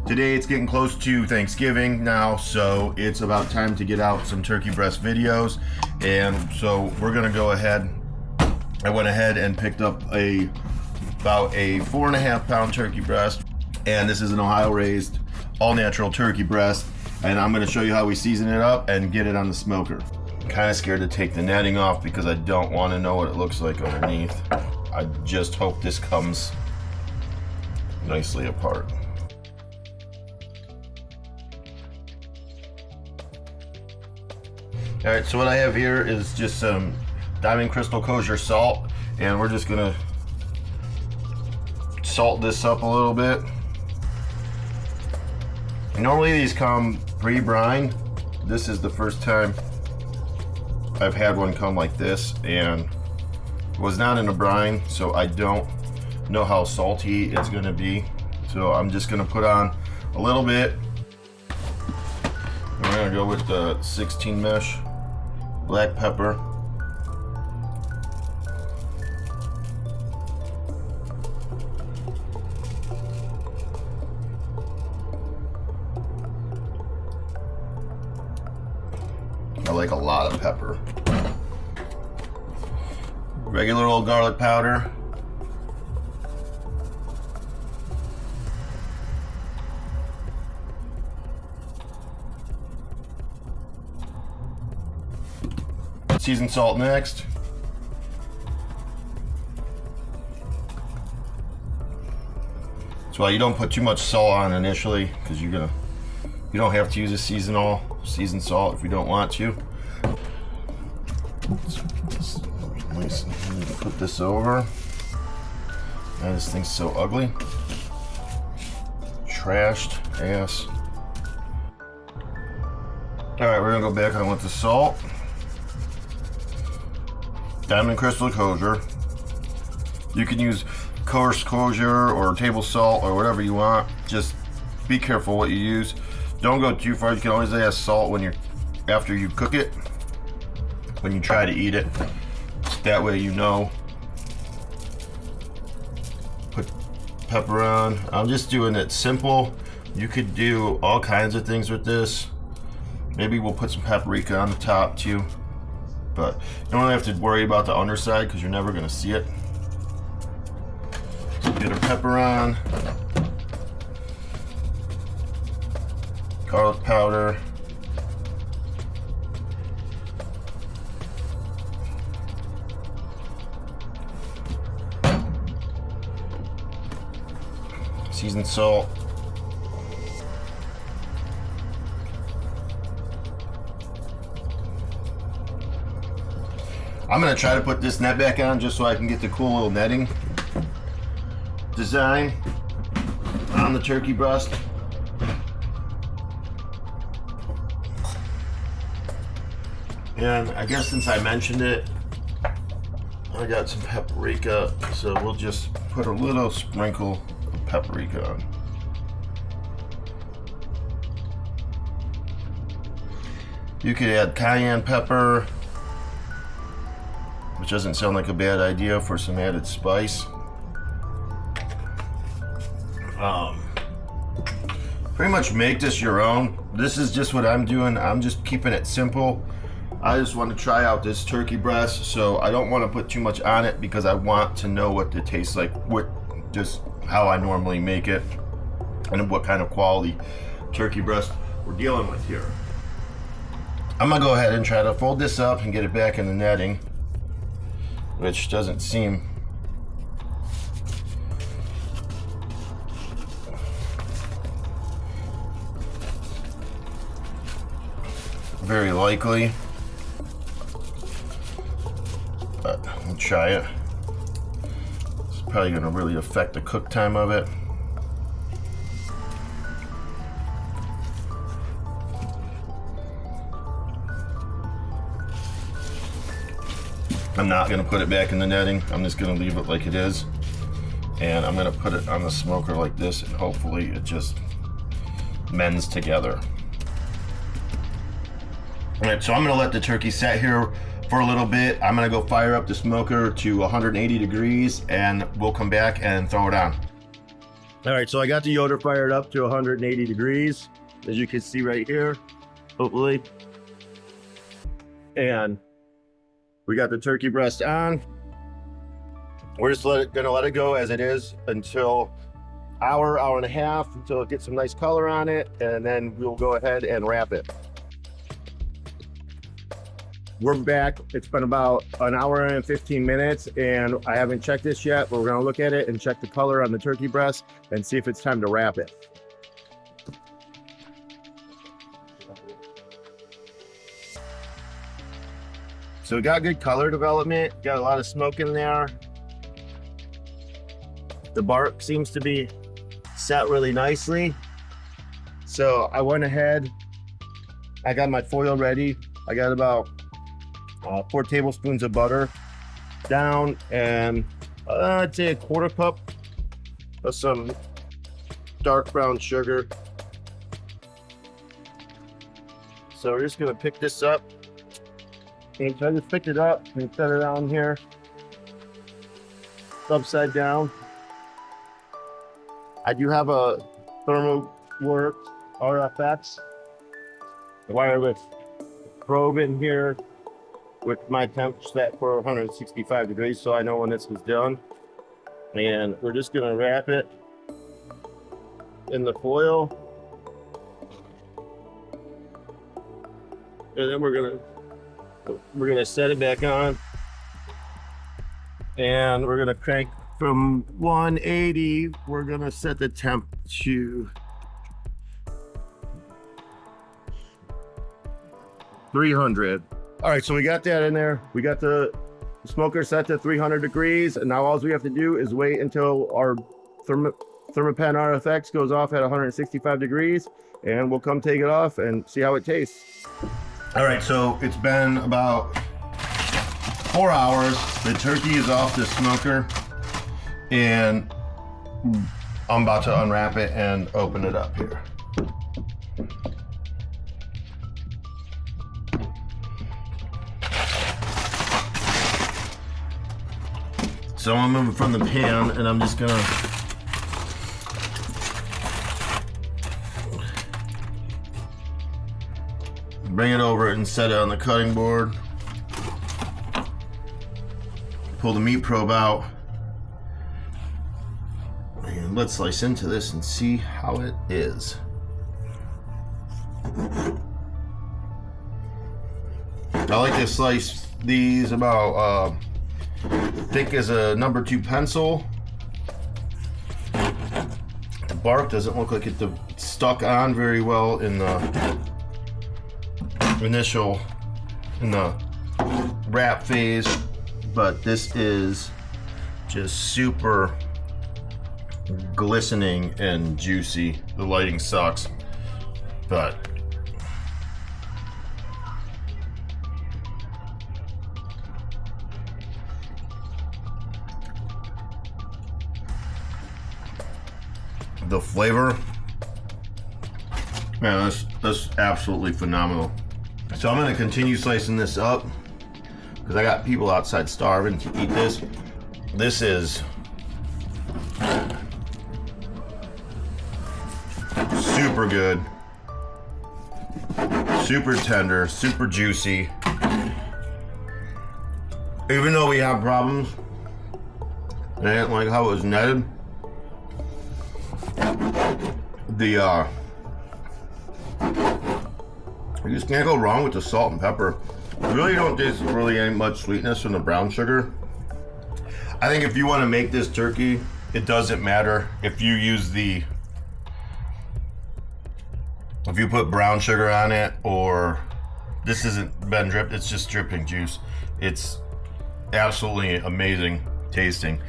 Today it's getting close to Thanksgiving now, so it's about time to get out some turkey breast videos. And so we're gonna go ahead. I went ahead and picked up about a 4.5 pound turkey breast, and this is an Ohio raised all natural turkey breast, and I'm gonna show you how we season it up and get it on the smoker. I'm kind of scared to take the netting off because I don't want to know what it looks like underneath. I just hope this comes nicely apart. All right, so what I have here is just some Diamond Crystal Kosher salt, and we're just gonna salt this up a little bit. Normally these come pre-brine. This is the first time I've had one come like this, and it was not in a brine, so I don't know how salty it's gonna be. So I'm just gonna put on a little bit. We're gonna go with the 16 mesh black pepper. I like a lot of pepper. Regular old garlic powder. Seasoned salt next. So you don't put too much salt on initially, because you don't have to use a seasoned salt if you don't want to. Nice. Put this over. Man, this thing's so ugly. Trashed ass. All right, we're gonna go back on with the salt. Diamond Crystal Kosher. You can use coarse kosher or table salt or whatever you want. Just be careful what you use. Don't go too far. You can always add salt after you cook it, when you try to eat it. That way you know. Put pepper on. I'm just doing it simple. You could do all kinds of things with this. Maybe we'll put some paprika on the top too. But you don't really have to worry about the underside because you're never going to see it. So get our pepper on. Garlic powder. Seasoned salt. I'm gonna try to put this net back on just so I can get the cool little netting design on the turkey breast. And I guess since I mentioned it, I got some paprika, so we'll just put a little sprinkle of paprika on. You could add cayenne pepper, which doesn't sound like a bad idea for some added spice. Pretty much make this your own. This is just what I'm doing. I'm just keeping it simple. I just want to try out this turkey breast, so I don't want to put too much on it because I want to know what it tastes like, just how I normally make it, and what kind of quality turkey breast we're dealing with here. I'm gonna go ahead and try to fold this up and get it back in the netting, which doesn't seem very likely, but we'll try it. It's probably going to really affect the cook time of it. I'm not going to put it back in the netting. I'm just going to leave it like it is, and I'm going to put it on the smoker like this, and hopefully it just mends together. All right, so I'm gonna let the turkey set here for a little bit. I'm gonna go fire up the smoker to 180 degrees, and we'll come back and throw it on. All right, so I got the Yoder fired up to 180 degrees, as you can see right here, hopefully. And we got the turkey breast on. We're just gonna let it go as it is until hour and a half, until it gets some nice color on it, and then we'll go ahead and wrap it. We're back. It's been about an hour and 15 minutes, and I haven't checked this yet, but we're gonna look at it and check the color on the turkey breast and see if it's time to wrap it. So we got good color development, got a lot of smoke in there. The bark seems to be set really nicely. So I went ahead, I got my foil ready. I got about 4 tablespoons of butter down, and I'd say a 1/4 cup of some dark brown sugar. So we're just gonna pick this up. Okay, so I just picked it up and set it down here. It's upside down. I do have a ThermoWorks RFX wireless probe in here with my temp set for 165 degrees, so I know when this is done. And we're just gonna wrap it in the foil. And then we're gonna set it back on. And we're gonna crank from 180. We're gonna set the temp to 300. All right, so we got that in there. We got the smoker set to 300 degrees, and now all we have to do is wait until our Thermopen RFX goes off at 165 degrees, and we'll come take it off and see how it tastes. All right, so it's been about 4 hours. The turkey is off the smoker, and I'm about to unwrap it and open it up here. So I'm moving from the pan, and I'm just gonna bring it over and set it on the cutting board. Pull the meat probe out, and let's slice into this and see how it is. I like to slice these about thick as a number 2 pencil. The bark doesn't look like it's stuck on very well in the wrap phase, but this is just super glistening and juicy. The lighting sucks, but the flavor, man, that's absolutely phenomenal. So I'm gonna continue slicing this up because I got people outside starving to eat this. This is super good, super tender, super juicy. Even though we have problems, I didn't like how it was netted. You just can't go wrong with the salt and pepper. You really don't taste really any much sweetness from the brown sugar. I think if you want to make this turkey, it doesn't matter if you use if you put brown sugar on it, or this isn't been dripped, it's just dripping juice. It's absolutely amazing tasting.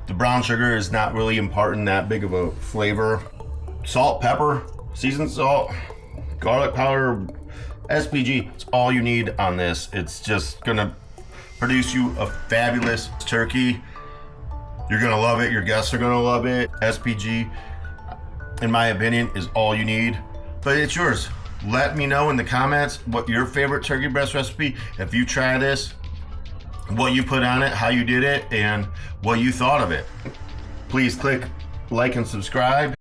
The brown sugar is not really imparting that big of a flavor. Salt, pepper, seasoned salt, garlic powder, SPG, it's all you need on this. It's just gonna produce you a fabulous turkey. You're gonna love it, your guests are gonna love it. SPG, in my opinion, is all you need, but it's yours. Let me know in the comments what your favorite turkey breast recipe, if you try this, what you put on it, how you did it, and what you thought of it. Please click like and subscribe.